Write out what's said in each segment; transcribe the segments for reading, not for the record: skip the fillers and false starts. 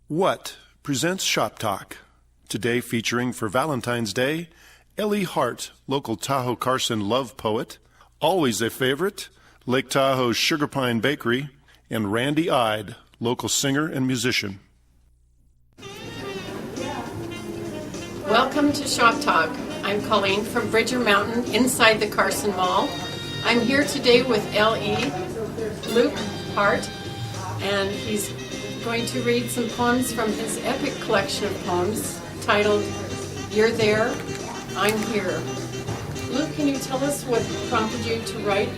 What presents Shop Talk, today featuring for Valentine's Day, Ellie Hart, local Tahoe Carson love poet, always a favorite, Lake Tahoe's Sugartime Bakery, and Randy Ide, local singer and musician. Welcome to Shop Talk. I'm Colleen from Bridger Mountain inside the Carson Mall. I'm here today with L.E. Luke Hart, and he's going to read some poems from his epic collection of poems titled You're There, I'm Here. Luke, can you tell us what prompted you to write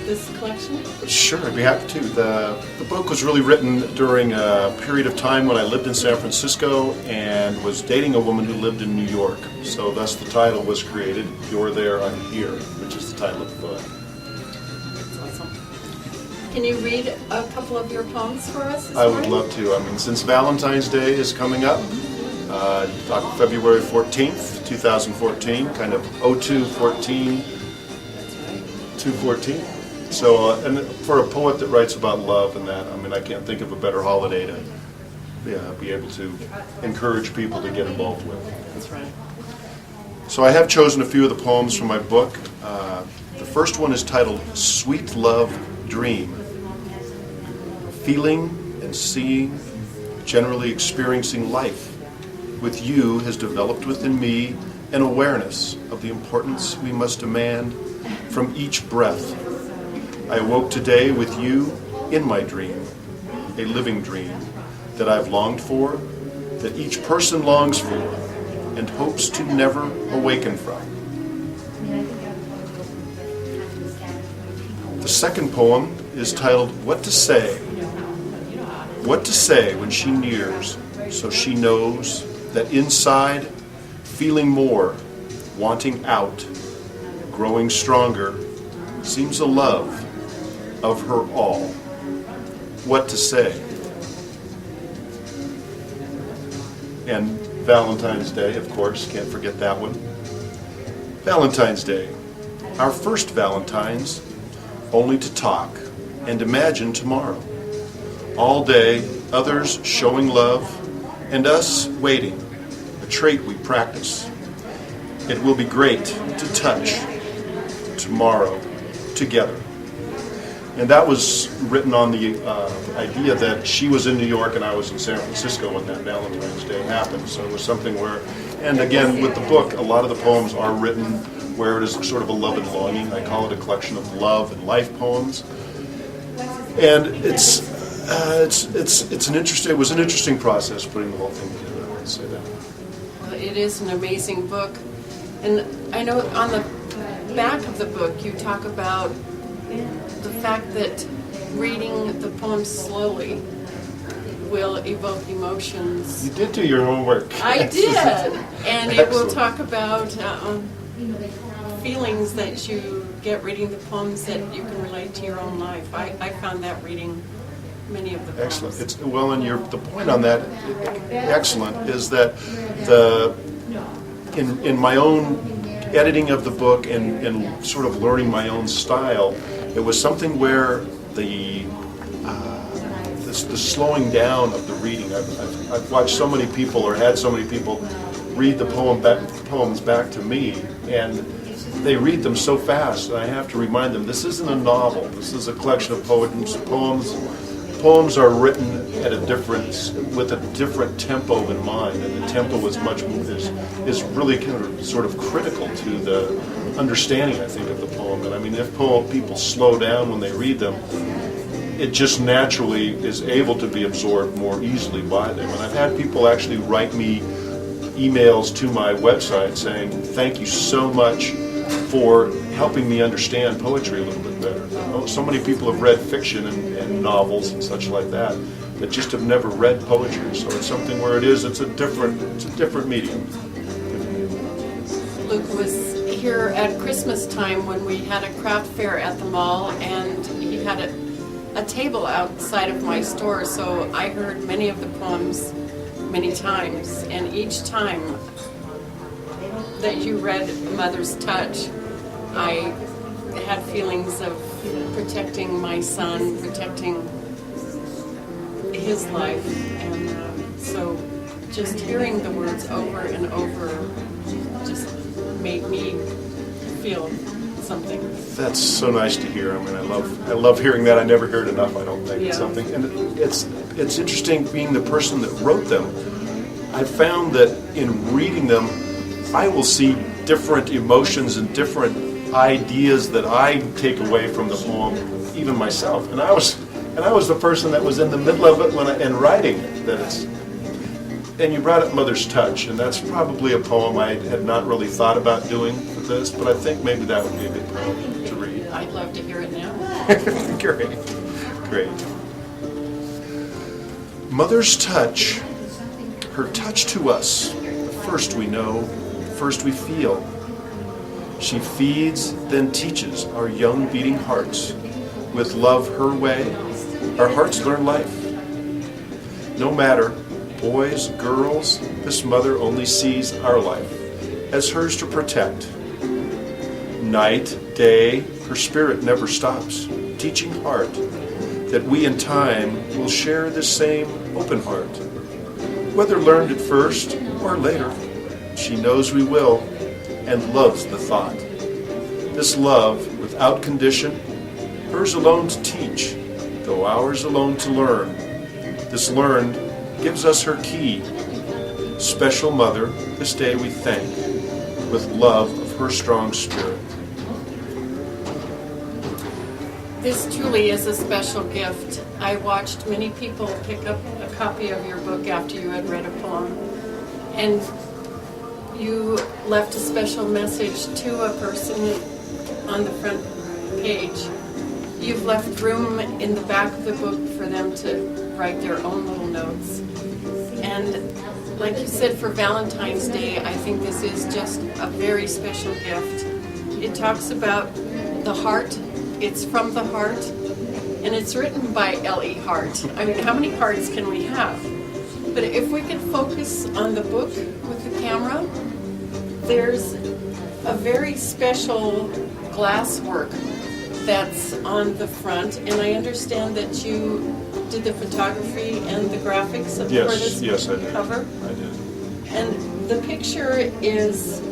this collection? Sure, I'd be happy to. The book was really written during a period of time when I lived in San Francisco and was dating a woman who lived in New York. So thus the title was created, You're There, I'm Here, which is the title of the book. That's awesome. Can you read a couple of your poems for us this I morning? would love to. since Valentine's Day is coming up, February 14th, 2014, kind of 0214 to 14. So, and for a poet that writes about love and that, I can't think of a better holiday to be able to encourage people to get involved with. That's right. So I have chosen a few of the poems from my book. The first one is titled Sweet Love Dream. Feeling and seeing, generally experiencing life with you has developed within me an awareness of the importance we must demand from each breath. I awoke today with you in my dream, a living dream that I've longed for, that each person longs for, and hopes to never awaken from. The second poem is titled What to Say. What to say when she nears, so she knows that inside, feeling more, wanting out, growing stronger, seems a love of her all. What to say. And Valentine's Day, of course, can't forget that one. Valentine's Day, our first Valentine's, only to talk and imagine tomorrow. All day, others showing love, and us waiting, a trait we practice. It will be great to touch tomorrow together. And that was written on the idea that she was in New York and I was in San Francisco when that Valentine's Day happened. So it was something where, and again, with the book, a lot of the poems are written where it is sort of a love and longing. I call it a collection of love and life poems. And it was an interesting process putting the whole thing together, I'd say that. Well, it is an amazing book. And I know on the back of the book you talk about the fact that reading the poems slowly will evoke emotions. You did do your homework. I did. And it will talk about feelings that you get reading the poems that you can relate to your own life. I found that reading many of the poems. Excellent. And the point on that, excellent, is that in my own editing of the book and sort of learning my own style, it was something where the slowing down of the reading. I've watched so many people or had so many people read the poems back to me, and they read them so fast, and I have to remind them, this isn't a novel. This is a collection of poems. Poems are written with a different tempo in mind, and the tempo is really kind of sort of critical to the understanding, I think, of the poem. And if people slow down when they read them, it just naturally is able to be absorbed more easily by them. And I've had people actually write me emails to my website saying, thank you so much for helping me understand poetry a little bit better. So many people have read fiction and novels and such like that just have never read poetry. So it's something where it's a different medium. Luke was here at Christmas time when we had a craft fair at the mall, and he had a table outside of my store, so I heard many of the poems many times, and each time that you read Mother's Touch, I had feelings of protecting my son, protecting his life, and So just hearing the words over and over just made me feel something. That's so nice to hear. I mean, I love hearing that. I never heard enough, I don't think. Yeah. It's something, and it's interesting being the person that wrote them. I found that in reading them, I will see different emotions and different ideas that I take away from the poem, even myself. And I was the person that was in the middle of it and writing it. And you brought up Mother's Touch, and that's probably a poem I had not really thought about doing for this, but I think maybe that would be a good poem to read. I'd love to hear it now. Great. Mother's touch, her touch to us, the first we know, the first we feel. She feeds, then teaches our young beating hearts. With love her way, our hearts learn life. No matter, boys, girls, this mother only sees our life as hers to protect. Night, day, her spirit never stops, teaching heart that we in time will share this same open heart. Whether learned at first or later, she knows we will and loves the thought. This love without condition, hers alone to teach, though ours alone to learn. This learned gives us her key. Special mother, this day we thank, with love of her strong spirit. This truly is a special gift. I watched many people pick up a copy of your book after you had read a poem, and you left a special message to a person on the front page. You've left room in the back of the book for them to write their own little notes. And like you said, for Valentine's Day, I think this is just a very special gift. It talks about the heart. It's from the heart, and it's written by L.E. Hart. I mean, how many hearts can we have? But if we could focus on the book with the camera, there's a very special glass work that's on the front, and I understand that you did the photography and the graphics for this Yes, I did. cover. I did. And the picture is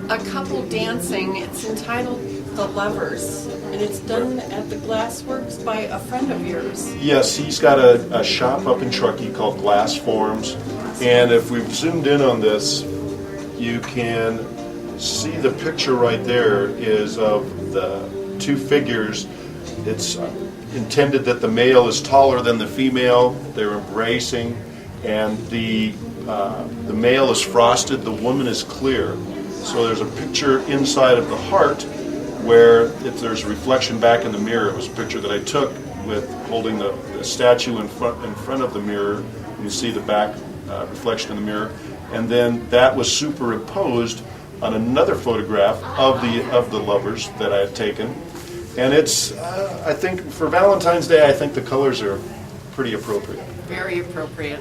a couple dancing. It's entitled The Lovers, and it's done at the Glassworks by a friend of yours. Yes, he's got a shop up in Truckee called Glass Forms, and if we've zoomed in on this, you can see the picture right there is of the two figures. It's intended that the male is taller than the female. They're embracing, and the male is frosted, the woman is clear. So there's a picture inside of the heart where if there's a reflection back in the mirror. It was a picture that I took with holding the statue in front of the mirror. You see the back reflection in the mirror, and then that was superimposed on another photograph of the lovers that I had taken. And it's, I think, for Valentine's Day, I think the colors are pretty appropriate. Very appropriate.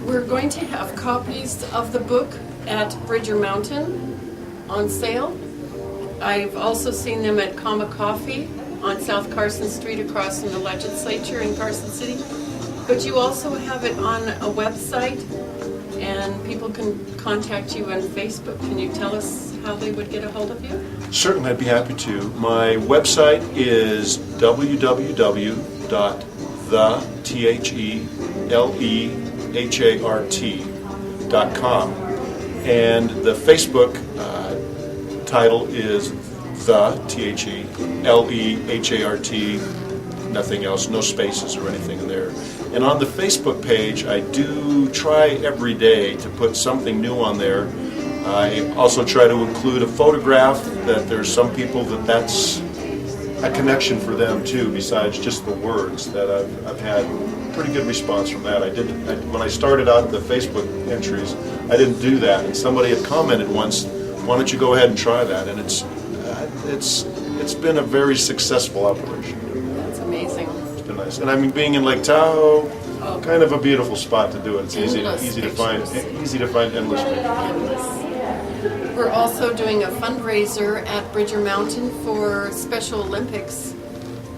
We're going to have copies of the book at Bridger Mountain on sale. I've also seen them at Comma Coffee on South Carson Street across from the legislature in Carson City. But you also have it on a website, and people can contact you on Facebook. Can you tell us how they would get a hold of you? Certainly, I'd be happy to. My website is www.thelehart.com, and the Facebook title is The THELEHART, nothing else, no spaces or anything in there. And on the Facebook page, I do try every day to put something new on there. I also try to include a photograph that there's some people that's a connection for them too, besides just the words. That I've had pretty good response from that. When I started out the Facebook entries, I didn't do that, and somebody had commented once, "Why don't you go ahead and try that?" And it's been a very successful operation. That's amazing. It's been nice, and I mean, being in Lake Tahoe, kind of a beautiful spot to do it. It's easy to find endless pictures. We're also doing a fundraiser at Bridger Mountain for Special Olympics,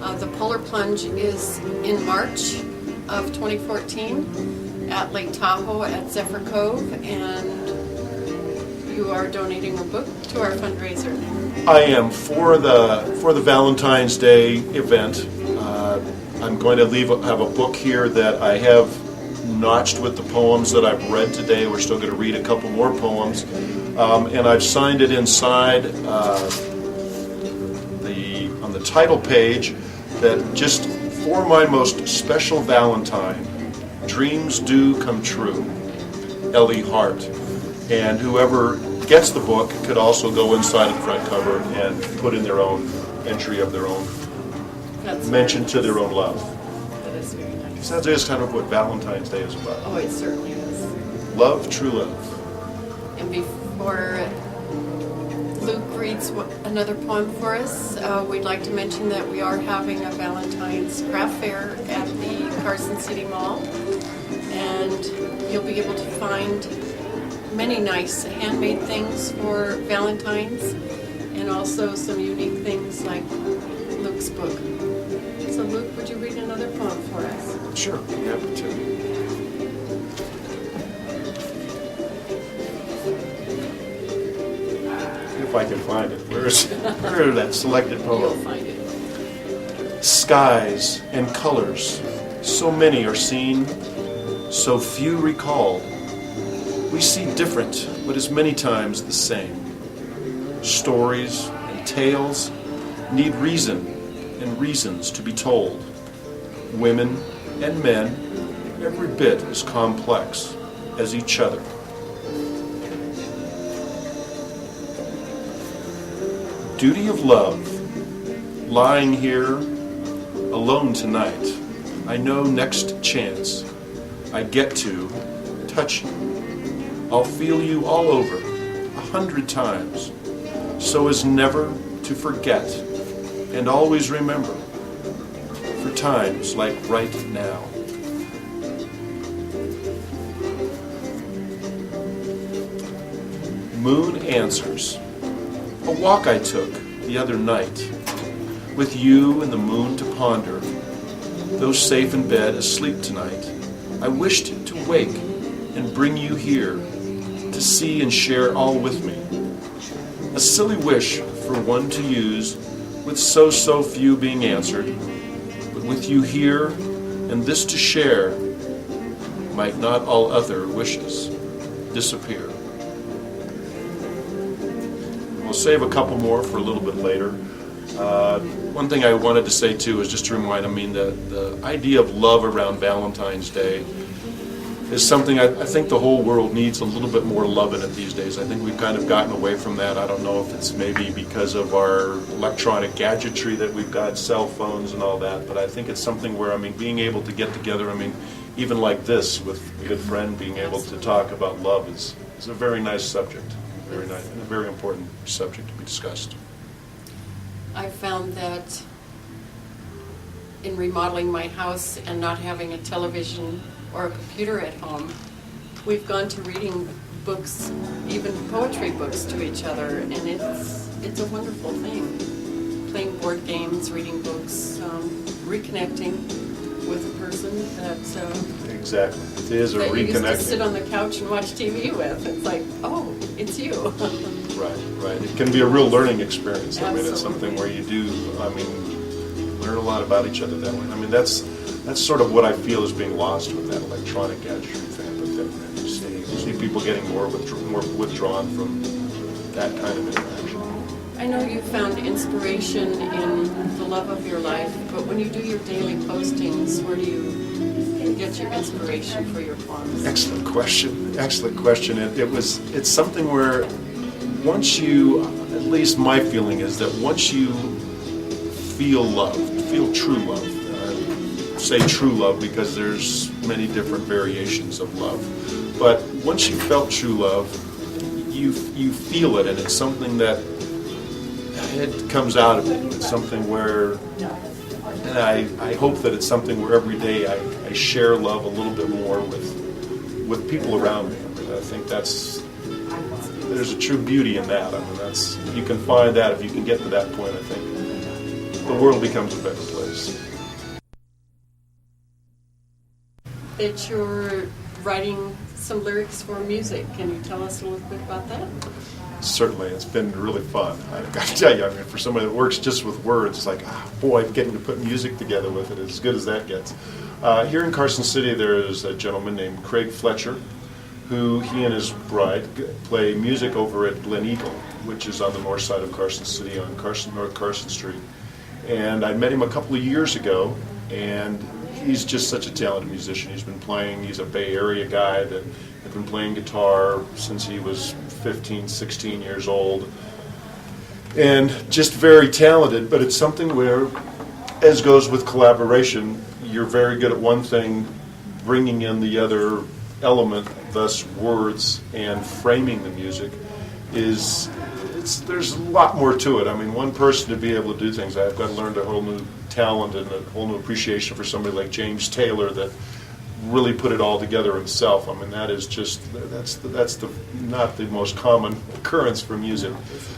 The Polar Plunge is in March of 2014 at Lake Tahoe at Zephyr Cove, and you are donating a book to our fundraiser. I am for the Valentine's Day event. I'm going to have a book here that I have notched with the poems that I've read today. We're still going to read a couple more poems, and I've signed it inside on the title page that just for my most special Valentine, dreams do come true. Hart. And whoever gets the book could also go inside of the front cover and put in their own entry of their own mention to their own love. That is very nice. So that is kind of what Valentine's Day is about. Oh, it certainly is. Love, true love. And before Luke reads another poem for us, we'd like to mention that we are having a Valentine's craft fair at the Carson City Mall, and you'll be able to find many nice handmade things for Valentine's, and also some unique things like Luke's book. So Luke, would you read another poem for us? Sure, I'm happy to. If I can find it. Where is that selected poem? You'll find it. Skies and colors, so many are seen, so few recall. We see different, but as many times the same. Stories and tales need reason and reasons to be told. Women and men, every bit as complex as each other. Duty of love, lying here alone tonight. I know next chance I get to touch you. I'll feel you all over 100 times, so as never to forget and always remember for times like right now. Moon answers. A walk I took the other night, with you and the moon to ponder. Though safe in bed, asleep tonight, I wished to wake and bring you here to see and share all with me. A silly wish for one to use, with so few being answered, but with you here and this to share, might not all other wishes disappear. We'll save a couple more for a little bit later. One thing I wanted to say too is just to remind, the idea of love around Valentine's Day is something I think the whole world needs a little bit more love in it these days. I think we've kind of gotten away from that. I don't know if it's maybe because of our electronic gadgetry that we've got, cell phones and all that, but I think it's something where, being able to get together, even like this with a good friend, being able to talk about love is a very nice subject. Very nice and a very important subject to be discussed. I found that in remodeling my house and not having a television or a computer at home, we've gone to reading books, even poetry books, to each other, and it's a wonderful thing. Playing board games, reading books, reconnecting with a person that exactly. It is a that reconnecting. you used to sit on the couch and watch TV with. It's like, oh, it's you. Right. It can be a real learning experience. Absolutely. It's something where you do, learn a lot about each other that way. That's sort of what I feel is being lost with that electronic gadgetry thing. But then you see people getting more withdrawn from that kind of interaction. I know you found inspiration in the love of your life, but when you do your daily postings, where do you get your inspiration for your poems? Excellent question. It's something where once you, at least my feeling is that once you feel loved, feel true love, say true love because there's many different variations of love, but once you felt true love, you feel it, and it's something that it comes out of you. It's something where, and I hope that it's something where every day I share love a little bit more with people around me. I think there's a true beauty in that. You can find that if you can get to that point. I think the world becomes a better place. That you're writing some lyrics for music. Can you tell us a little bit about that? Certainly, it's been really fun. I've got to tell you, I mean, for somebody that works just with words, it's like, boy, getting to put music together with it is as good as that gets. Here in Carson City, there is a gentleman named Craig Fletcher, who he and his bride play music over at Glen Eagle, which is on the north side of Carson City on North Carson Street. And I met him a couple of years ago, and he's just such a talented musician. He's a Bay Area guy that had been playing guitar since he was 15, 16 years old. And just very talented, but it's something where, as goes with collaboration, you're very good at one thing, bringing in the other element, thus words, and framing the music there's a lot more to it. I mean, one person to be able to do things, I've got to learn a whole new talent and a whole new appreciation for somebody like James Taylor that really put it all together himself. I mean, that's not the most common occurrence for music.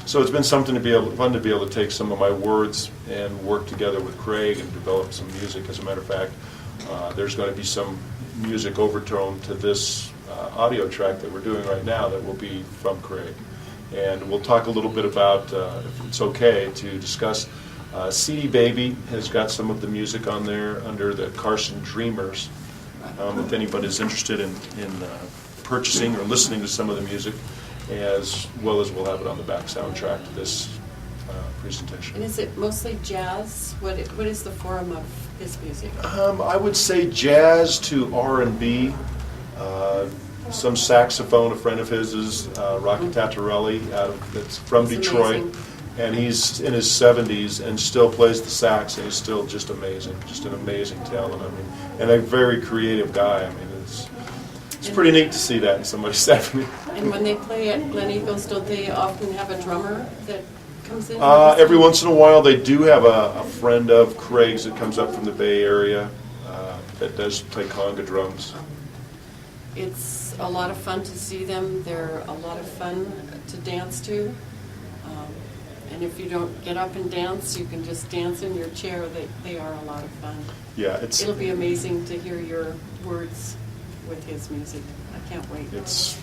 So it's been fun to be able to take some of my words and work together with Craig and develop some music. As a matter of fact, there's going to be some music overtone to this audio track that we're doing right now that will be from Craig. And we'll talk a little bit about, if it's okay, to discuss CD Baby has got some of the music on there under the Carson Dreamers. If anybody's interested in purchasing or listening to some of the music, as well as we'll have it on the back soundtrack to this presentation. And is it mostly jazz? What is the form of his music? I would say jazz to R&B. Some saxophone. A friend of his is Rocky Tattarelli, that's from Detroit. Amazing. And he's in his 70s and still plays the sax, and he's still just amazing, just an amazing talent. I mean, and a very creative guy. I mean, it's pretty neat to see that in somebody's 70s. And when they play at Glen Eagles, don't they often have a drummer that comes in? Every once in a while, they do have a friend of Craig's that comes up from the Bay Area that does play conga drums. It's a lot of fun to see them. They're a lot of fun to dance to. And if you don't get up and dance, you can just dance in your chair. They are a lot of fun. Yeah, it'll be amazing to hear your words with his music. I can't wait. It is.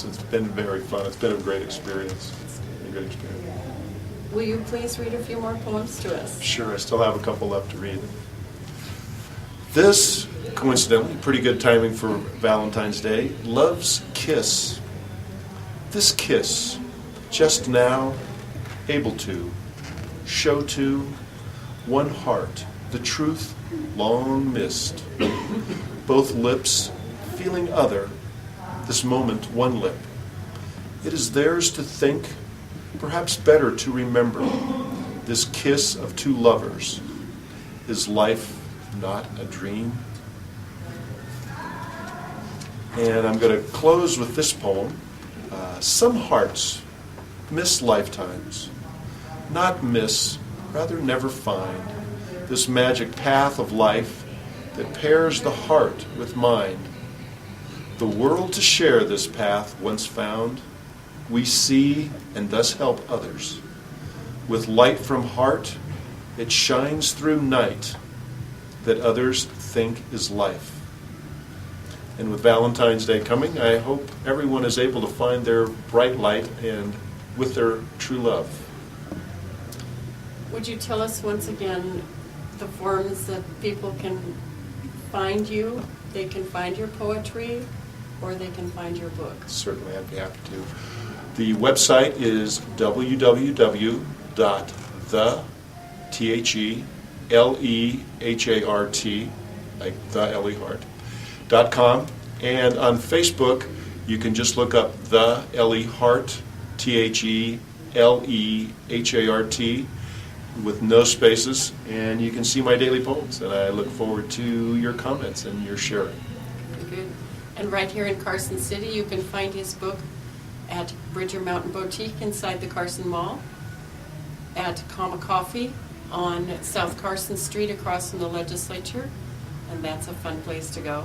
It's been very fun. It's been a great experience. Will you please read a few more poems to us? Sure. I still have a couple left to read. This, coincidentally, pretty good timing for Valentine's Day. Love's Kiss. This kiss, just now, able to show to one heart the truth long missed. Both lips feeling other, this moment one lip. It is theirs to think, perhaps better to remember, this kiss of two lovers. Is life not a dream? And I'm going to close with this poem. Some hearts miss lifetimes, not miss, rather never find, this magic path of life that pairs the heart with mind. The world to share this path once found, we see and thus help others. With light from heart, it shines through night that others think is life. And with Valentine's Day coming, I hope everyone is able to find their bright light and with their true love. Would you tell us once again the forms that people can find you? They can find your poetry, or they can find your book? Certainly, I'd be happy to. The website is www.thelehart, like the Ellie Hart, .com, and on Facebook you can just look up The Ellie Hart, THELEHART, with no spaces, and you can see my daily poems, and I look forward to your comments and your sharing. Good. And right here in Carson City, you can find his book at Bridger Mountain Boutique inside the Carson Mall, at Comma Coffee on South Carson Street across from the legislature, and that's a fun place to go.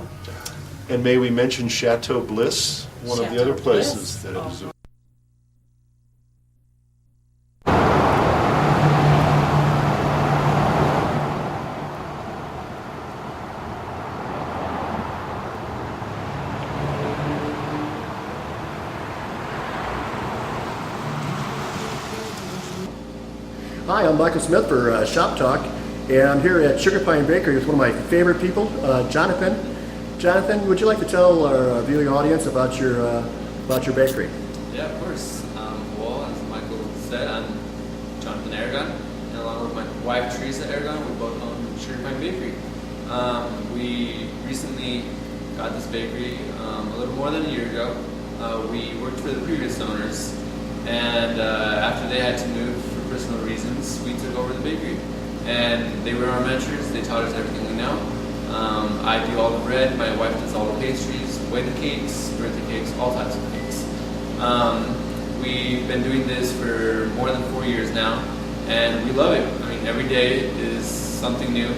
And may we mention Chateau Bliss, one of the other places Bliss. that it is. Hi, I'm Michael Smith for Shop Talk, and I'm here at Sugartime Bakery with one of my favorite people, Jonathan. Jonathan, would you like to tell our viewing audience about your bakery? Yeah, of course. Well, as Michael said, I'm Jonathan Aragon, and along with my wife Teresa Aragon, we both own Sugartime Bakery. We recently got this bakery a little more than a year ago. We worked for the previous owners, and after they had to move for personal reasons, we took over the bakery. And they were our mentors. They taught us everything we know. I do all the bread. My wife does all the pastries, wedding cakes, birthday cakes, all types of cakes. We've been doing this for more than 4 years now, and we love it. I mean, every day is something new.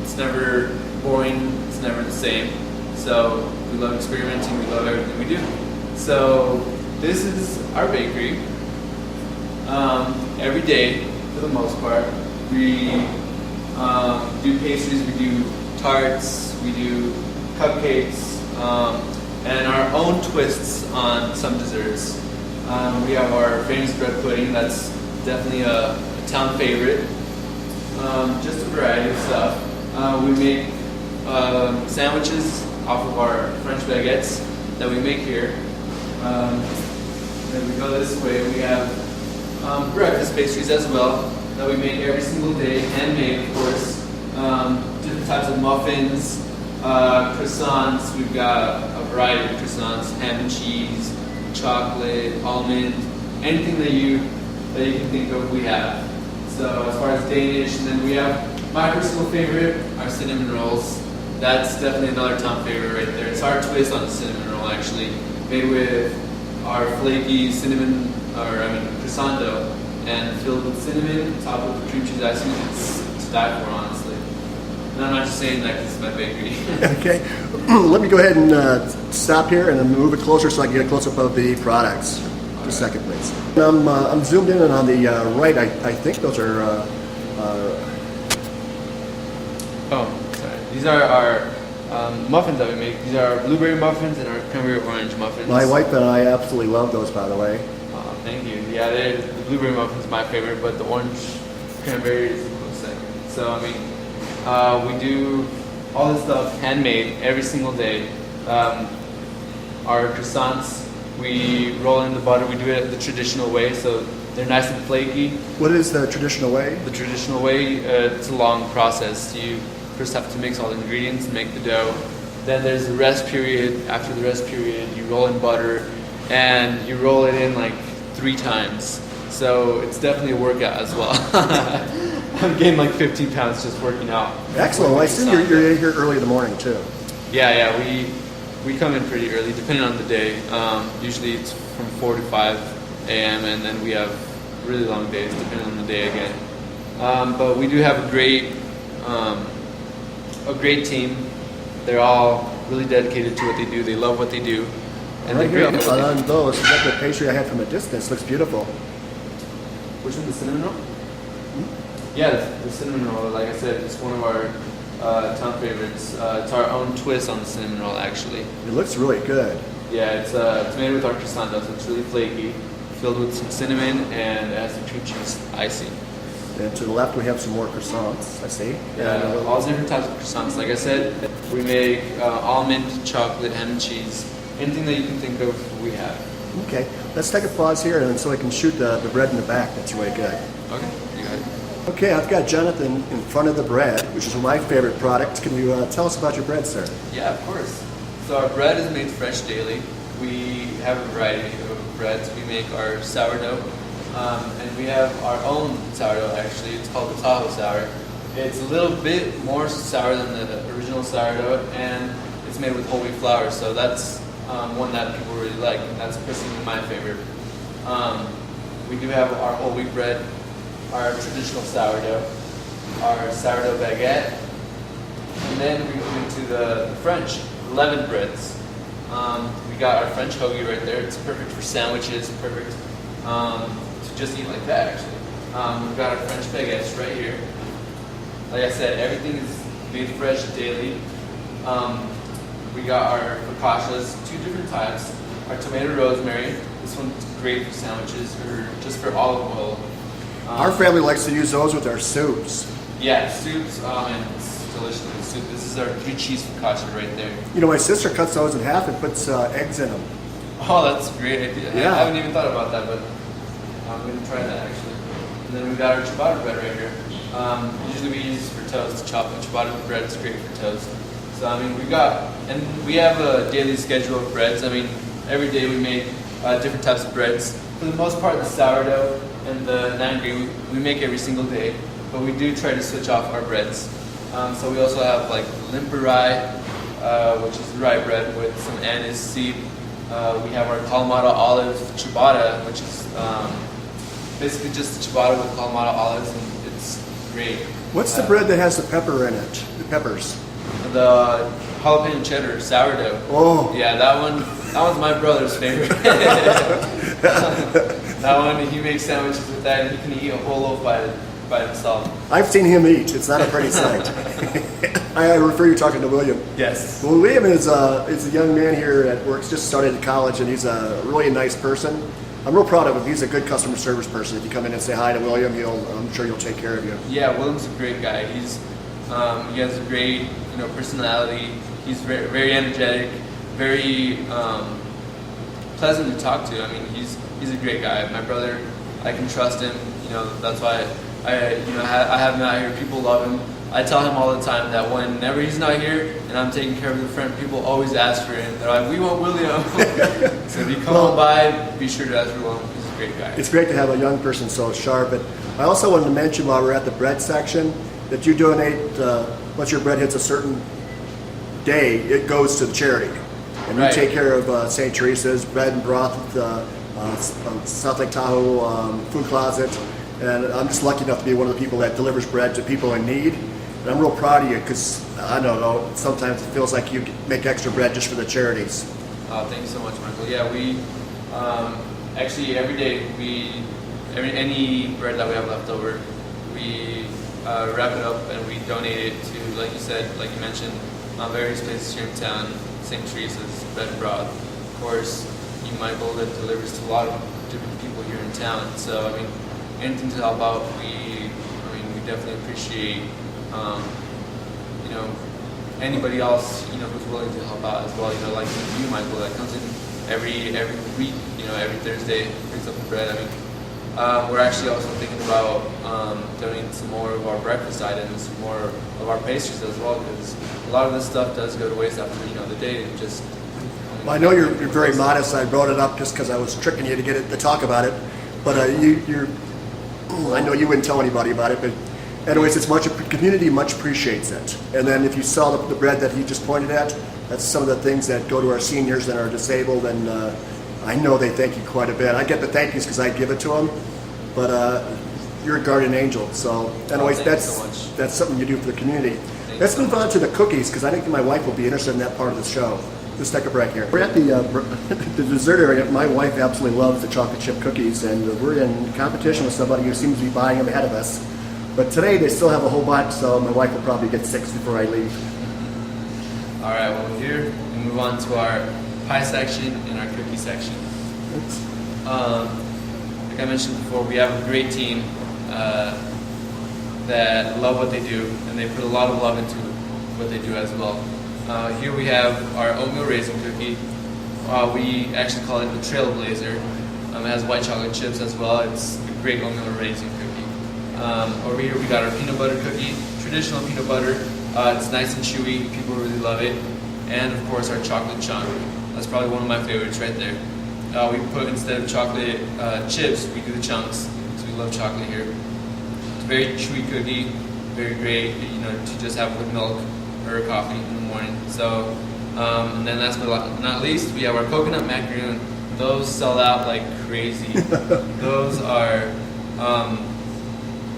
It's never boring. It's never the same. So we love experimenting. We love everything we do. So this is our bakery. Every day, for the most part, we do pastries. We do tarts. We do cupcakes. And our own twists on some desserts. We have our famous bread pudding. That's definitely a town favorite. Just a variety of stuff. We make sandwiches off of our French baguettes that we make here. Then we go this way. We have breakfast pastries as well that we make every single day, handmade, of course. Different types of muffins, croissants. We've got a variety of croissants: ham and cheese, chocolate, almond, anything that you can think of, we have. So as far as Danish, and then we have my personal favorite, our cinnamon rolls. That's definitely another town favorite right there. It's our twist on the cinnamon roll, actually, made with our flaky croissant dough, and filled with cinnamon, topped with cream cheese icing. It's to die for, honestly. And I'm not just saying that because it's my bakery. Okay, let me go ahead and stop here and then move it closer so I can get a close-up of the products. Just a second, please. I'm zoomed in, and on the right, I think those are. These are our muffins that we make. These are our blueberry muffins and our cranberry orange muffins. My wife and I absolutely love those, by the way. Thank you. Yeah, the blueberry muffin is my favorite, but the orange cranberry is a close second. So, I mean, we do all this stuff handmade every single day. Our croissants, we roll in the butter. We do it the traditional way, so they're nice and flaky. What is the traditional way? The traditional way, it's a long process. You first have to mix all the ingredients, make the dough. Then there's the rest period. After the rest period, you roll in butter, and you roll it in like 3 times. So it's definitely a workout as well. I've gained like 15 pounds just working out. Excellent. Well, I assume you're here early in the morning too. Yeah. We come in pretty early, depending on the day. Usually it's from 4 to 5 a.m. and then we have really long days, depending on the day again. But we do have a great team. They're all really dedicated to what they do. They love what they do. And right here on those, is that the pastry I had from a distance? Looks beautiful. Which one, the cinnamon roll? Mm-hmm. Yeah, the cinnamon roll, like I said, it's one of our town favorites. It's our own twist on the cinnamon roll, actually. It looks really good. Yeah, it's made with our croissant dough, so it's really flaky, filled with some cinnamon, and it has some cream cheese icing. And to the left, we have some more croissants, I see. Yeah, all different types of croissants. Like I said, we make almond, chocolate, ham and cheese. Anything that you can think of, we have. Okay, let's take a pause here and so I can shoot the bread in the back. That's really good. Okay, you got it. Okay, I've got Jonathan in front of the bread, which is my favorite product. Can you tell us about your bread, sir? Yeah, of course. So our bread is made fresh daily. We have a variety of breads. We make our sourdough, and we have our own sourdough, actually. It's called the Tahoe sour. It's a little bit more sour than the original sourdough, and it's made with whole wheat flour, so that's one that people really like, and that's personally my favorite. We do have our whole wheat bread, our traditional sourdough, our sourdough baguette, and then we go into the French leavened breads. We got our French hoagie right there. It's perfect for sandwiches, perfect to just eat like that, actually. We've got our French baguettes right here. Like I said, everything is made fresh daily. We got our focaccias, 2 different types. Our tomato rosemary, this one's great for sandwiches or just for olive oil. Our family likes to use those with our soups. Yeah, soups, and it's delicious with soup. This is our 3 cheese focaccia right there. You know, my sister cuts those in half and puts eggs in them. Oh, that's a great idea. Yeah. I haven't even thought about that, but I'm going to try that actually. And then we've got our ciabatta bread right here. Usually we use this for toast. Ciabatta bread is great for toast. So I mean, we have a daily schedule of breads. I mean, every day we make different types of breads. For the most part, the sourdough and the 9-grain we make every single day, but we do try to switch off our breads. So we also have like limper rye, which is rye bread with some anise seed. We have our Kalamata olive ciabatta, which is basically just ciabatta with Kalamata olives, and it's great. What's the bread that has the pepper in it? The peppers. The jalapeno cheddar sourdough. Oh. Yeah, that one's my brother's favorite. That one, he makes sandwiches with that, and he can eat a whole loaf by himself. I've seen him eat. It's not a pretty sight. I refer you talking to William. Yes. Well, William is a young man here at work, just started college, and he's a really nice person. I'm real proud of him. He's a good customer service person. If you come in and say hi to William, I'm sure he'll take care of you. Yeah, William's a great guy. He has a great personality. He's very, very energetic, very pleasant to talk to. I mean, he's a great guy. My brother, I can trust him. That's why I have him out here. People love him. I tell him all the time that whenever he's not here and I'm taking care of the front, people always ask for him. They're like, "We want William." So if you come on by, be sure to ask for William. He's a great guy. It's great to have a young person so sharp. But I also wanted to mention while we're at the bread section that you donate, once your bread hits a certain day, it goes to the charity. And Right. you take care of St. Teresa's, Bread and Broth, South Lake Tahoe Food Closet. And I'm just lucky enough to be one of the people that delivers bread to people in need. And I'm real proud of you because, I don't know, sometimes it feels like you make extra bread just for the charities. Thank you so much, Michael. Yeah, we actually every day any bread that we have left over, we wrap it up and we donate it to, like you mentioned, various places here in town. St. Teresa's, Bread and Broth, of course, Michael, that delivers to a lot of different people here in town. So I mean, anything to help out, we definitely appreciate. Anybody else, who's willing to help out as well. Like you, Michael, that comes in every week. Every Thursday, picks up the bread. I mean, we're actually also thinking about donating some more of our breakfast items, some more of our pastries as well, because a lot of this stuff does go to waste after the day. And just. Well, I know you're very modest. I brought it up just because I was tricking you to get it to talk about it. But I know you wouldn't tell anybody about it, but anyways, community much appreciates it. And then if you saw the bread that he just pointed at, that's some of the things that go to our seniors that are disabled, and I know they thank you quite a bit. I get the thank yous because I give it to them, but you're a guardian angel. So anyways, that's something you do for the community. Let's move on to the cookies because I think my wife will be interested in that part of the show. Let's take a break here. We're at the dessert area. My wife absolutely loves the chocolate chip cookies, and we're in competition with somebody who seems to be buying them ahead of us. But today they still have a whole bunch, so my wife will probably get 6 before I leave. All right, well here we move on to our pie section and our cookie section. Like I mentioned before, we have a great team that love what they do, and they put a lot of love into what they do as well. Here we have our oatmeal raisin cookie. We actually call it the Trailblazer. It has white chocolate chips as well. It's a great oatmeal raisin cookie. Over here we got our peanut butter cookie, traditional peanut butter. It's nice and chewy. People really love it. And of course our chocolate chunk. That's probably one of my favorites right there. We put, instead of chocolate chips, we do the chunks. So we love chocolate here. It's a very chewy cookie, very great, to just have with milk or coffee in the morning. So, and then last but not least, we have our coconut macaroon. Those sell out like crazy. Those are,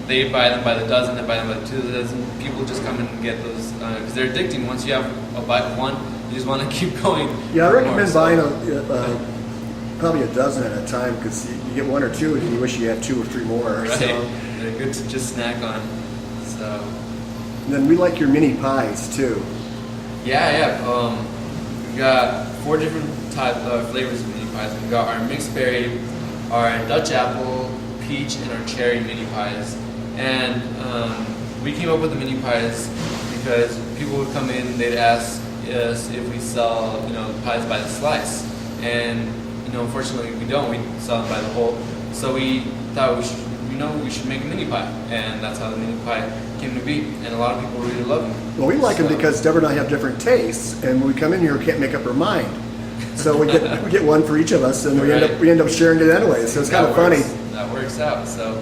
they buy them by the dozen, they buy them by the 2 dozen. People just come in and get those because they're addicting. Once you have a bite of one, you just want to keep going. Yeah, I recommend buying probably a dozen at a time because you get 1 or 2 and you wish you had 2 or 3 more. Right, So. they're good to just snack on. So. And then we like your mini pies too. Yeah. We got 4 different flavors of mini pies. We got our mixed berry, our Dutch apple, peach and our cherry mini pies. And we came up with the mini pies because people would come in, they'd ask us if we sell, pies by the slice. And, unfortunately we don't. We sell them by the whole. So we thought we should make a mini pie. And that's how the mini pie came to be. And a lot of people really love them. Well, we like them because Deborah and I have different tastes, and when we come in here, we can't make up our mind. So we get one for each of us, and we end up sharing it anyway. So it's kind of funny. That works out. So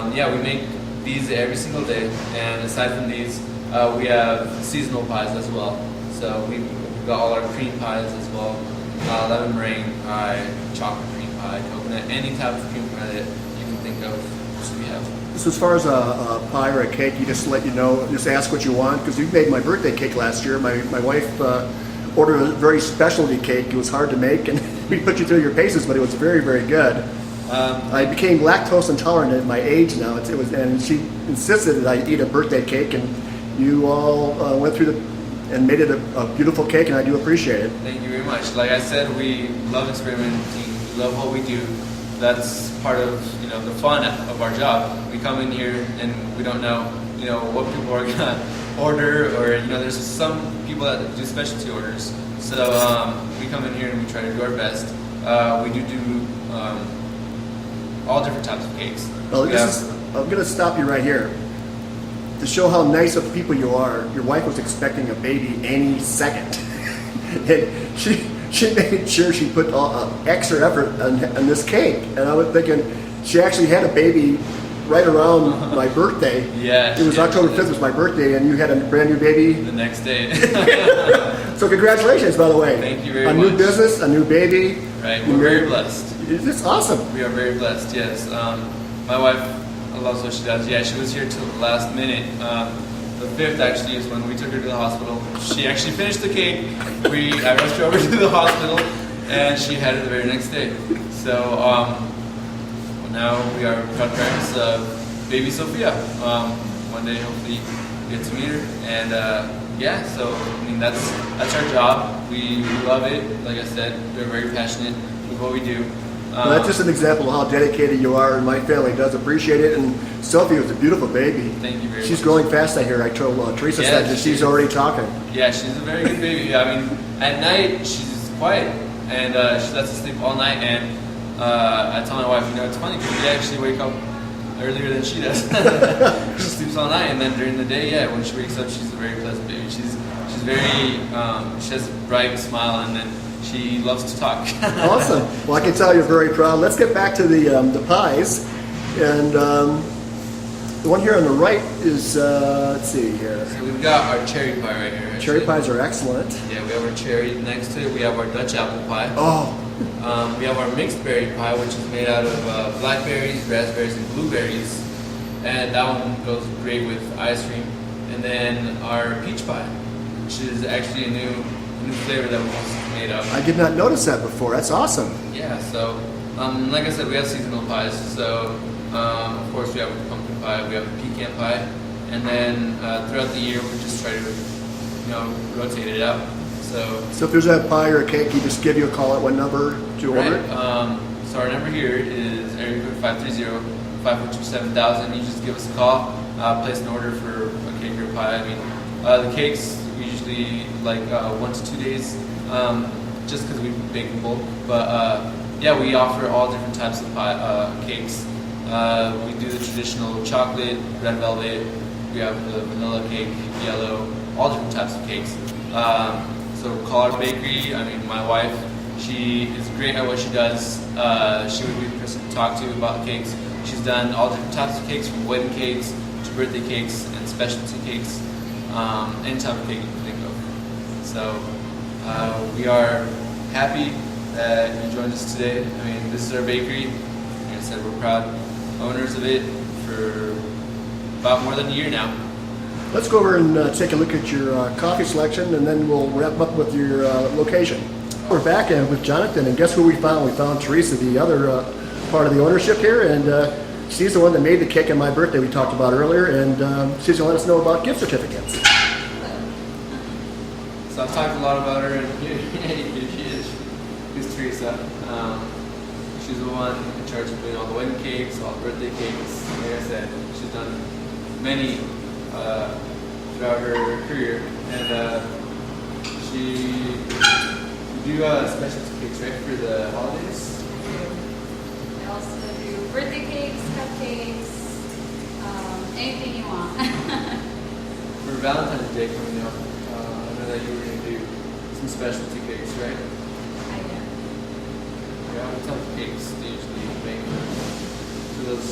we make these every single day. And aside from these, we have seasonal pies as well. So we've got all our cream pies as well. Lemon meringue pie, chocolate cream pie, coconut, any type of cream pie that you can think of. So we have. So as far as a pie or a cake, you just let just ask what you want, because you made my birthday cake last year. My wife ordered a very specialty cake. It was hard to make, and we put you through your paces, but it was very, very good. I became lactose intolerant at my age now. And she insisted that I eat a birthday cake, and you all went through and made it a beautiful cake, and I do appreciate it. Thank you very much. Like I said, we love experimenting. We love what we do. That's part of the fun of our job. We come in here and we don't know what people are gonna order, or there's some people that do specialty orders. So we come in here and we try to do our best. We do all different types of cakes. Well, I'm going to stop you right here to show how nice of people you are. Your wife was expecting a baby any second, and she made sure she put extra effort on this cake. And I was thinking, she actually had a baby right around my birthday. Yeah. It was October 5th was my birthday, and you had a brand new baby the next day. So congratulations, by the way. Thank you very much. A new business, a new baby. Right, we're very blessed. It's awesome. We are very blessed, yes. My wife loves what she does. Yeah, she was here till the last minute. The 5th actually is when we took her to the hospital. She actually finished the cake. I rushed her over to the hospital, and she had it the very next day. So now we are proud parents of baby Sophia. One day, hopefully, get to meet her. And so that's our job. We love it. Like I said, we're very passionate with what we do. Well, that's just an example of how dedicated you are, and my family does appreciate it. And Sophie was a beautiful baby. Thank you very much. She's growing fast, I hear. I told Teresa said that she's already talking. Yeah, she's a very good baby. I mean, at night she's quiet, and she lets us sleep all night. And I tell my wife, it's funny because we actually wake up earlier than she does. She sleeps all night, and then during the day, when she wakes up, she's a very pleasant baby. She's very she has a bright smile, and then she loves to talk. Awesome. Well, I can tell you're very proud. Let's get back to the pies. And the one here on the right is, let's see here. So we've got our cherry pie right here. Actually. Cherry pies are excellent. Yeah, we have our cherry. Next to it, we have our Dutch apple pie. Oh. We have our mixed berry pie, which is made out of blackberries, raspberries, and blueberries. And that one goes great with ice cream. And then our peach pie, which is actually a new flavor that we just made up. I did not notice that before. That's awesome. Yeah, so like I said, we have seasonal pies. So of course we have a pumpkin pie, we have a pecan pie, and then throughout the year we just try to rotate it out. So if there's a pie or a cake, you just give you a call at what number to order it? So our number here is area code 530-542-7000. You just give us a call, place an order for a cake or a pie. I mean, the cakes we usually like 1 to 2 days, just because we bake in bulk. But we offer all different types of pie, cakes. We do the traditional chocolate, red velvet. We have the vanilla cake, yellow, all different types of cakes. So call our bakery. I mean, my wife, she is great at what she does. She would be the person to talk to about cakes. She's done all different types of cakes, from wedding cakes to birthday cakes and specialty cakes, any type of cake you can think of. So we are happy that you joined us today. I mean, this is our bakery. Like I said, we're proud owners of it for about more than a year now. Let's go over and take a look at your coffee selection, and then we'll wrap up with your location. We're back with Jonathan, and guess who we found? We found Teresa, the other part of the ownership here, and she's the one that made the cake on my birthday we talked about earlier, and she's going to let us know about gift certificates. So I've talked a lot about her, and here she is. Here's Teresa. She's She's the one in charge of doing all the wedding cakes, all the birthday cakes. Like I said, she's done many throughout her career, and we do specialty cakes, right, for the holidays. I also do birthday cakes, cupcakes, anything you want. For Valentine's Day coming up, I know that you were going to do some specialty cakes, right? I do. Yeah, what type of cakes do you usually make for those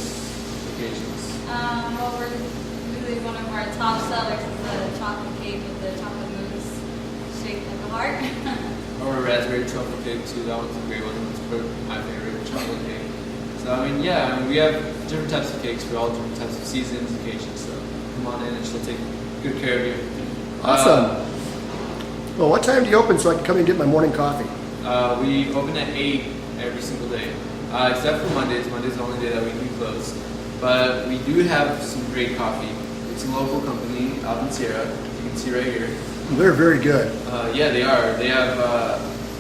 occasions? Well, really one of our top sellers is the chocolate cake with the chocolate mousse shaped like a heart. Or a raspberry truffle cake too. That one's a great one. That's my favorite chocolate cake. So I mean, yeah, I mean, we have different types of cakes for all different types of seasons, occasions. So come on in, and she'll take good care of you. Awesome. Well, what time do you open so I can come and get my morning coffee? We open at 8 every single day, except for Mondays. Monday's the only day that we do close. But we do have some great coffee. It's a local company out in Sierra. You can see right here. They're very good. Yeah, they are. They have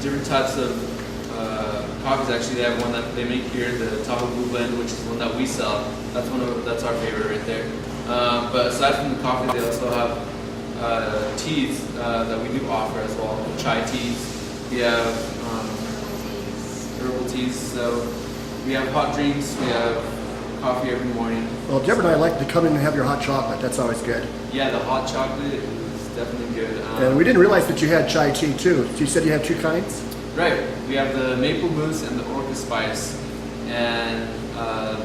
different types of coffees. Actually, they have one that they make here, the Tahoe Blue Blend, which is one that we sell. That's our favorite right there. But aside from the coffee, they also have teas that we do offer as well. Chai teas. We have herbal teas. So we have hot drinks. We have coffee every morning. Well, Deborah and I like to come in and have your hot chocolate. That's always good. Yeah, the hot chocolate is definitely good. And we didn't realize that you had chai tea too. So you said you have two kinds? Right. We have the maple mousse and the orchid spice, and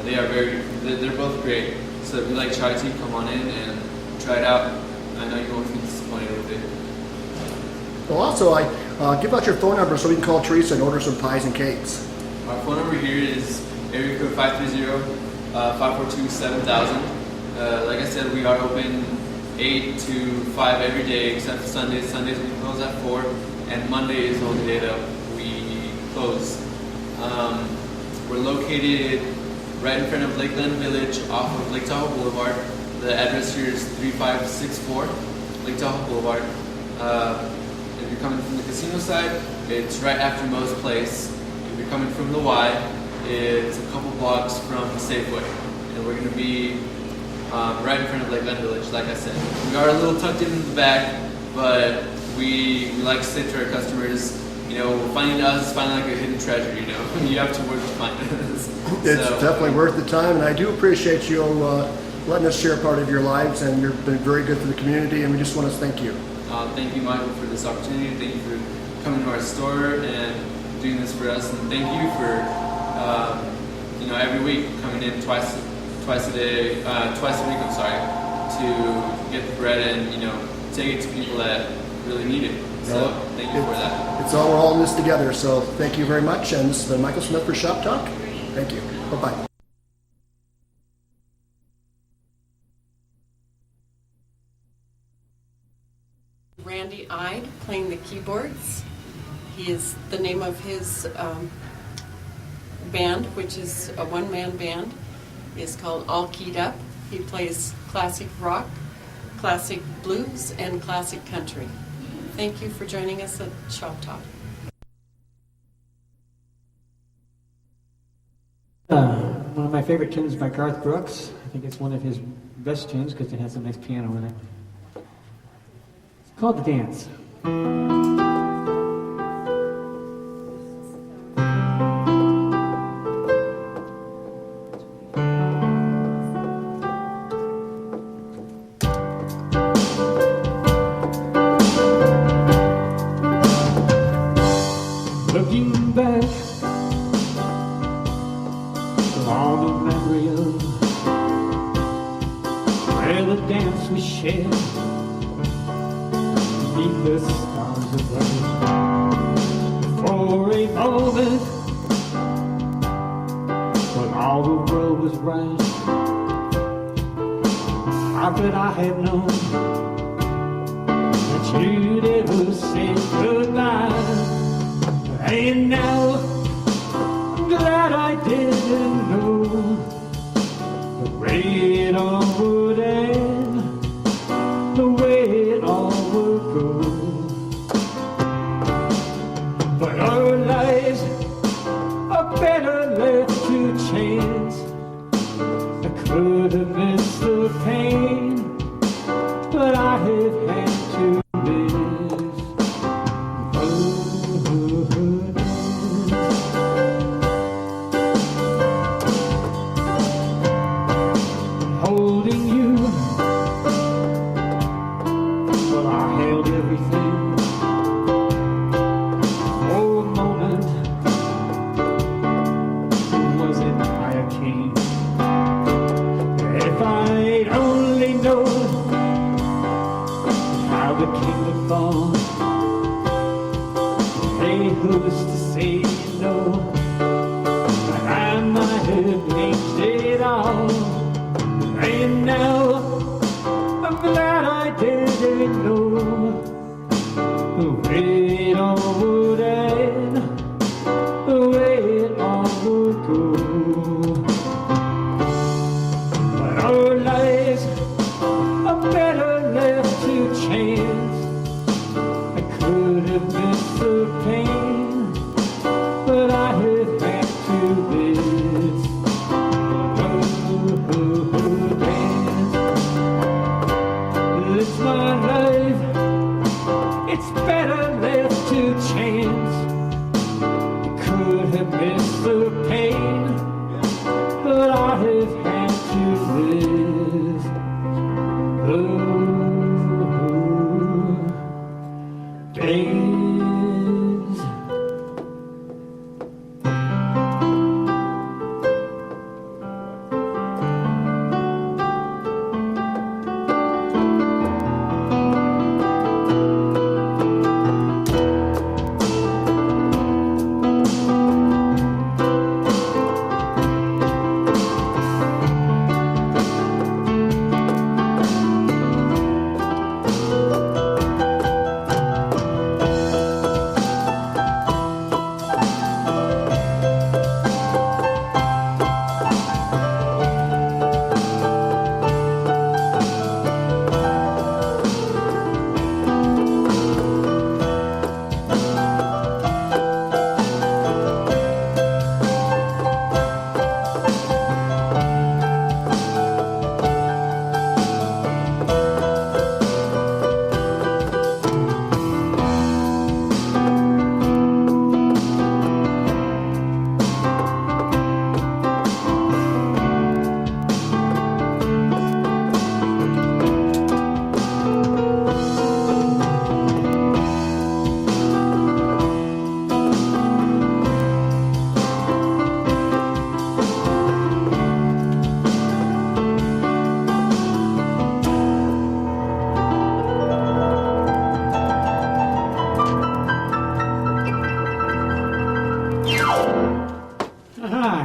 they're both great. So if you like chai tea, come on in and try it out. I know you won't be disappointed with it. Well, also, I give out your phone number so we can call Teresa and order some pies and cakes. Our phone number here is area code 530-542-7000. Like I said, we are open 8 to 5 every day except for Sundays. Sundays we close at 4, and Monday is the only day that we close. We're located right in front of Lakeland Village off of Lake Tahoe Boulevard. The address here is 3564 Lake Tahoe Boulevard. If you're coming from the casino side, it's right after Moe's Place. If you're coming from the Y, it's a couple blocks from Safeway. And we're going to be right in front of Lakeland Village, like I said. We are a little tucked in the back, but we like to say to our customers, you know, finding us is finding like a hidden treasure, you know. You have to work to find us. It's definitely worth the time, and I do appreciate you letting us share part of your lives, and you've been very good for the community, and we just want to thank you. Thank you, Michael, for this opportunity. Thank you for coming to our store and doing this for us, and thank you for, every week coming in twice a week, I'm sorry, to get the bread and, take it to people that really need it. So thank you for that. It's all, we're all in this together, so thank you very much, and this has been Michael Smith for Shop Talk. Thank you. Bye-bye. Randy Ide playing the keyboards. He is the name of his band, which is a one-man band, is called All Keyed Up. He plays classic rock, classic blues, and classic country. Thank you for joining us at Shop Talk. One of my favorite tunes by Garth Brooks. I think it's one of his best tunes because it has a nice piano in it. It's called The Dance. Looking back from all the memory of where the dance we shared beneath the stars above. For a moment when all the world was right, how could I have known that you'd ever say goodbye? And now I'm glad I didn't know the way it all would end, the way it all would go. But our lives are better later. who's to say no? But I might have changed it all. And now I'm glad I didn't know the way it all would end, the way it all would go. But our lives are better left to chance. I could have missed the pain, but I have had to live. It's my life, it's better left to chance. I could have missed the pain, but I have had to live. Days.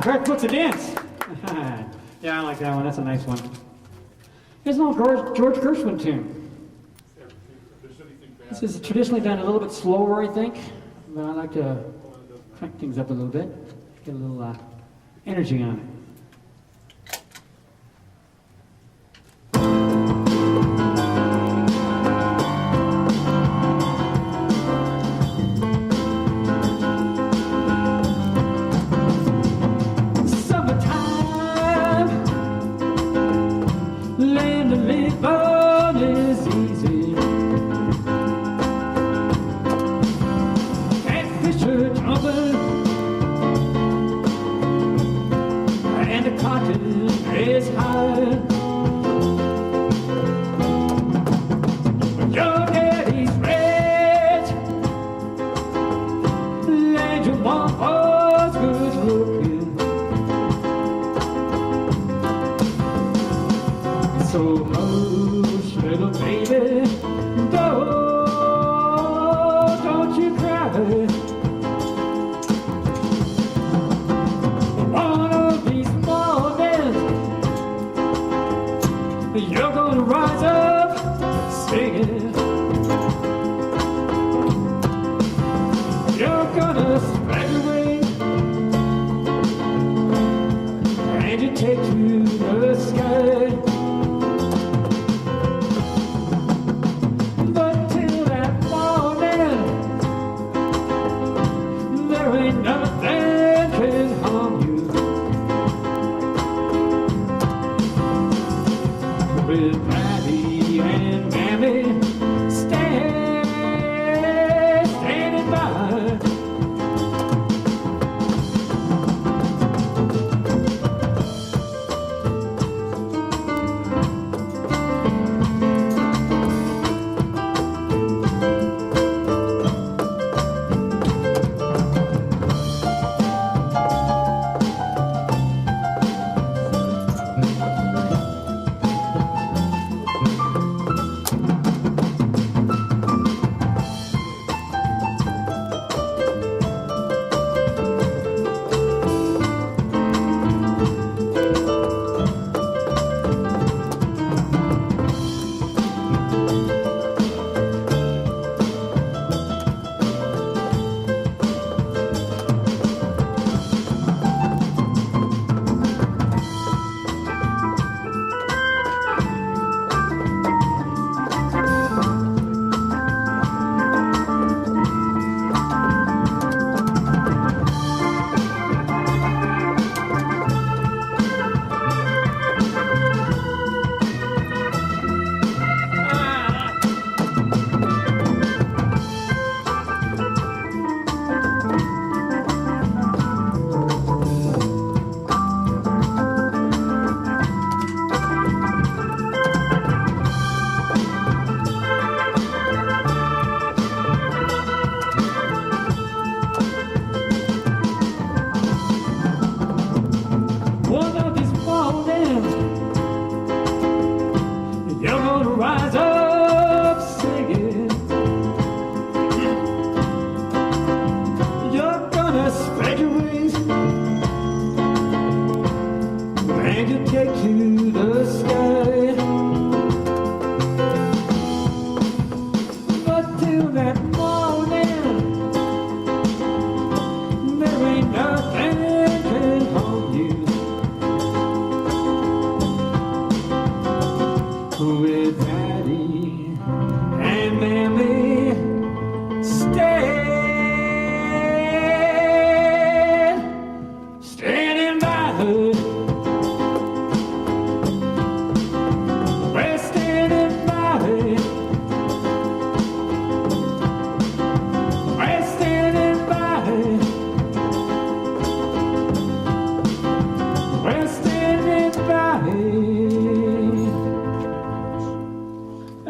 Hart puts a dance. Yeah, I like that one. That's a nice one. Here's an old George Gershwin tune. This is traditionally done a little bit slower, I think, but I like to crank things up a little bit, get a little energy on it. rise up singing. You're gonna spread your wings and you take to the sky. But till that morning, there ain't nothing can harm you. With Daddy and Mammy standing by her. We're standing by her. We're standing by her. We're standing by her.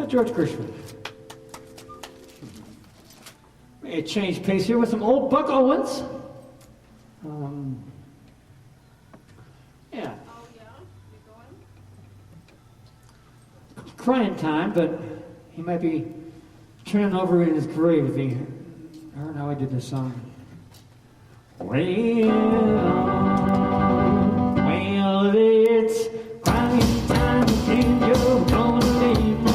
George Gershwin. May change pace here with some old Buck Owens. Yeah. Crying time, but he might be turning over in his grave if he heard how I did this song. Well, it's crying time again, you're gonna leave me.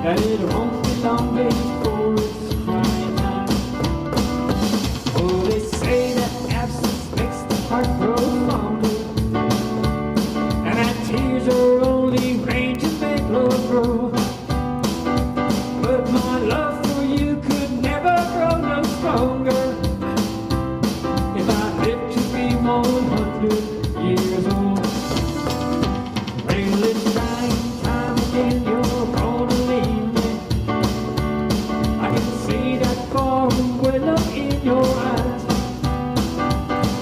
That it won't be long before it's crying time. Oh, they say that absence makes the heart grow fonder, and that tears are only rain to make love grow. But my love for you could never grow no stronger if I lived to be 100 years old. Well, it's crying time again, you're gonna leave me. I can see that faraway look in your eyes,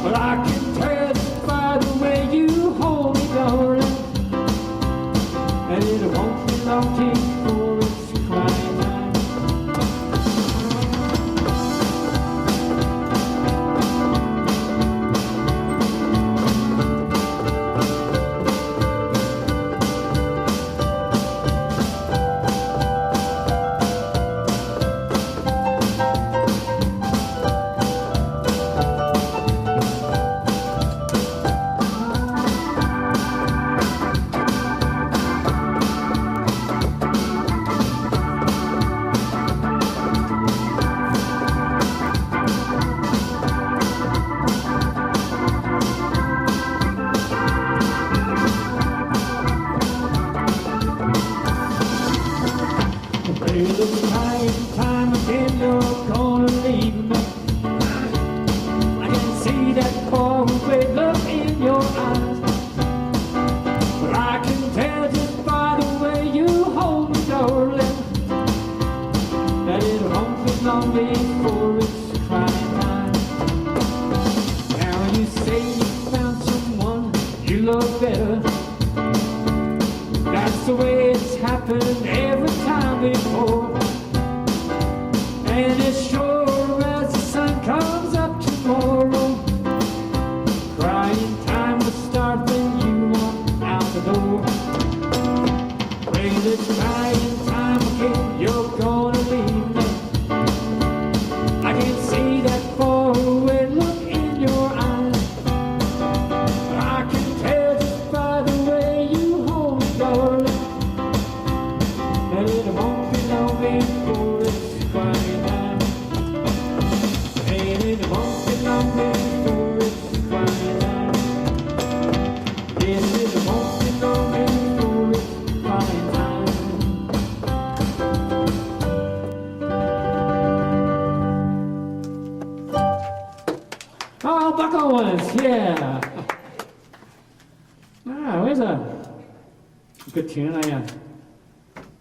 but I can tell just by the way you hold me, darling, and it won't be long before it's crying time. Time again, you're gonna leave me. I can see that faraway look in your eyes, but I can tell just by the way you hold me, darling, that it won't be long before it's crying time. Now you say you found someone you love better. That's the way it's happened every time before. And as sure as the sun comes up tomorrow, crying time will start when you walk out the door. Well, it's crying time again, you're gonna leave me. I can see that faraway look in your eyes, but I can tell just by the way you hold me, darling, that it won't be long before it's crying time. And it won't be long before it's crying time. Yes, it won't be long before it's crying time. Oh, Buck Owens, yeah. There's a good tune.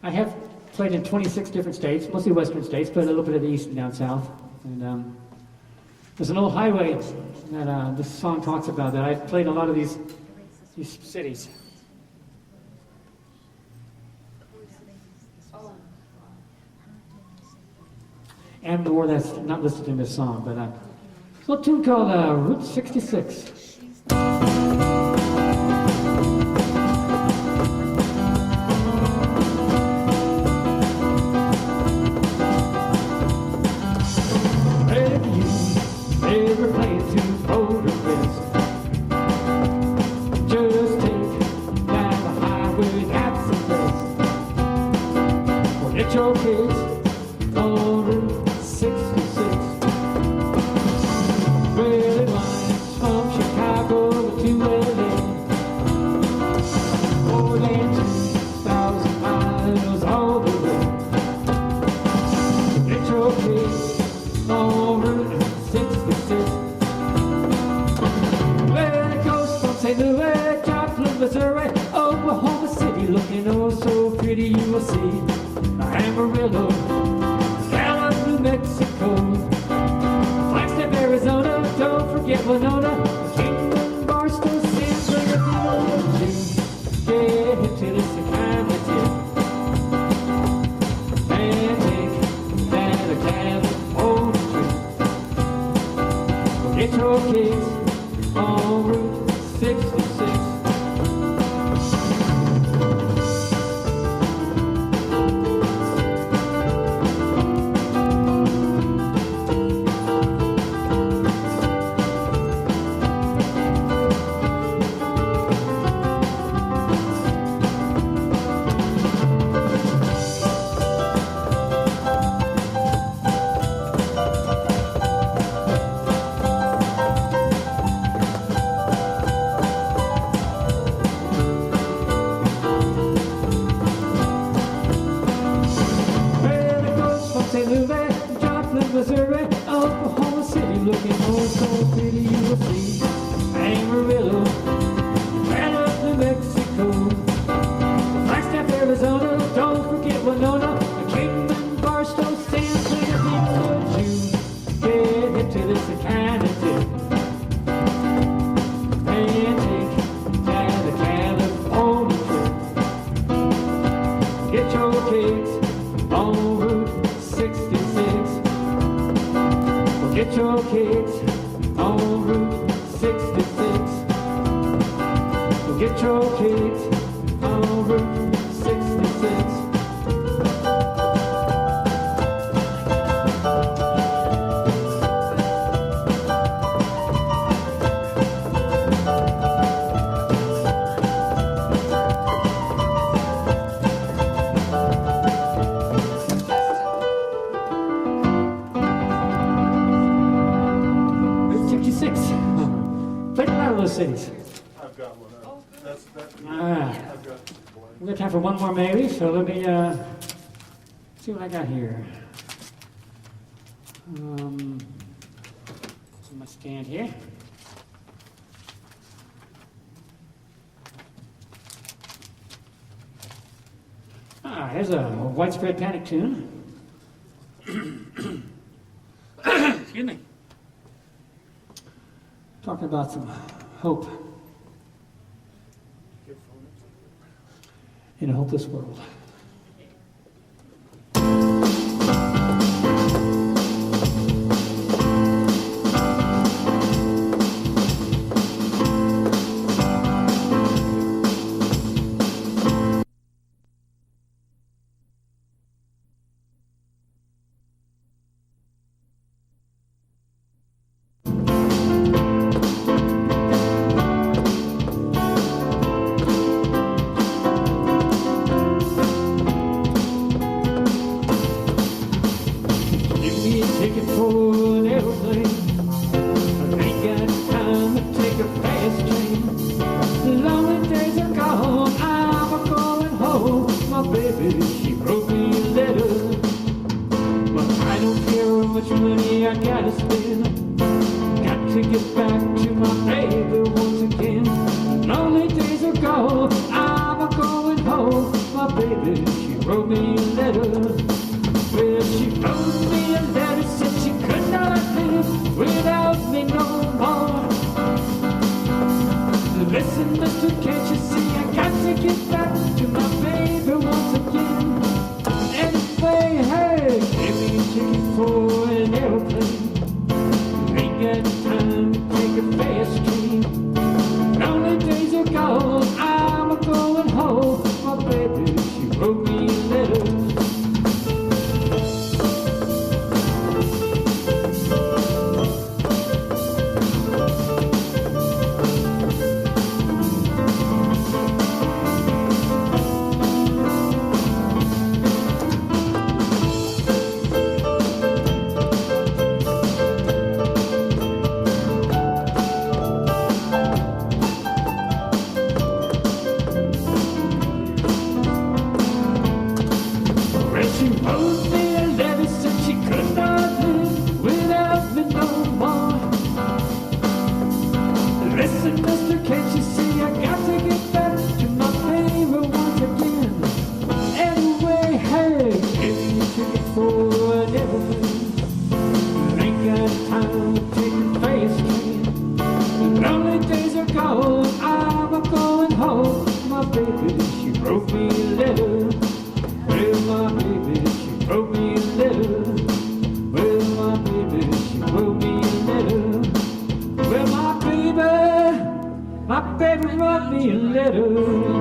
I have played in 26 different states, mostly western states, but a little bit of the east and down south. And there's an old highway that this song talks about that I've played in a lot of these cities. and more that's not listed in this song. But it's a little tune called Route 66. Every place to photographs. Just take down the highway, that's the best. Forget your kids on Route 66. Red lines from Chicago to LA. More than 2,000 miles all the way. Forget your kids on Route 66. Where it goes from St. Louis, Joplin, Missouri, Oklahoma City, looking oh so pretty, you will see Amarillo, Gallup, New Mexico, Flagstaff, Arizona, don't forget Winona, Kingman, Barstow, San Bernardino, get to this kind of tip, and take that a California trip. Get your kids on Route 66. St. Louis, Joplin, Missouri, Oklahoma City, looking oh so pretty, you will see Amarillo, Gallup, New Mexico, Flagstaff, Arizona, don't forget Winona, Kingman, Barstow, San Bernardino, you get to this kind of tip, and take that to California trip. Get your kids on Route 66. Get your kids on Route 66. Get your kids on Route 66. Played a lot of those cities. I've got one. That's that. Ah. I've got one. We got time for one more maybe, so let me see what I got here. I'm gonna stand here. Here's a Widespread Panic tune. Excuse me. Talking about some hope in a hopeless world. Ticket for an airplane. I ain't got time to take a fast train. The lonely days are gone. I'm a going home. My baby, she wrote me a letter, but I don't care how much money I gotta spend. Got to get back to my baby once again. The lonely days are gone. I'm a going home. My baby, she wrote me a letter. Well, she wrote me a letter, said she could not live without me no more. Listen, mister, can't you see I got to get back to my baby once again? Anyway, hey, give me a ticket for for an airplane. Ain't got time to take a fast train. Lonely days are gone, I'm a going home. My baby, she wrote me a letter. When she wrote me a letter, said she could not live without me no more. Listen, mister, can't you see I got to get back to my favorite once again? Anyway, hey, give me a ticket for an airplane. Ain't got time to take a fast train. The lonely days are gone, I'm a going home. My baby, she wrote me a letter. Well, my baby, she wrote me a letter. Well, my baby, she wrote me a letter. Well, my baby wrote me a letter.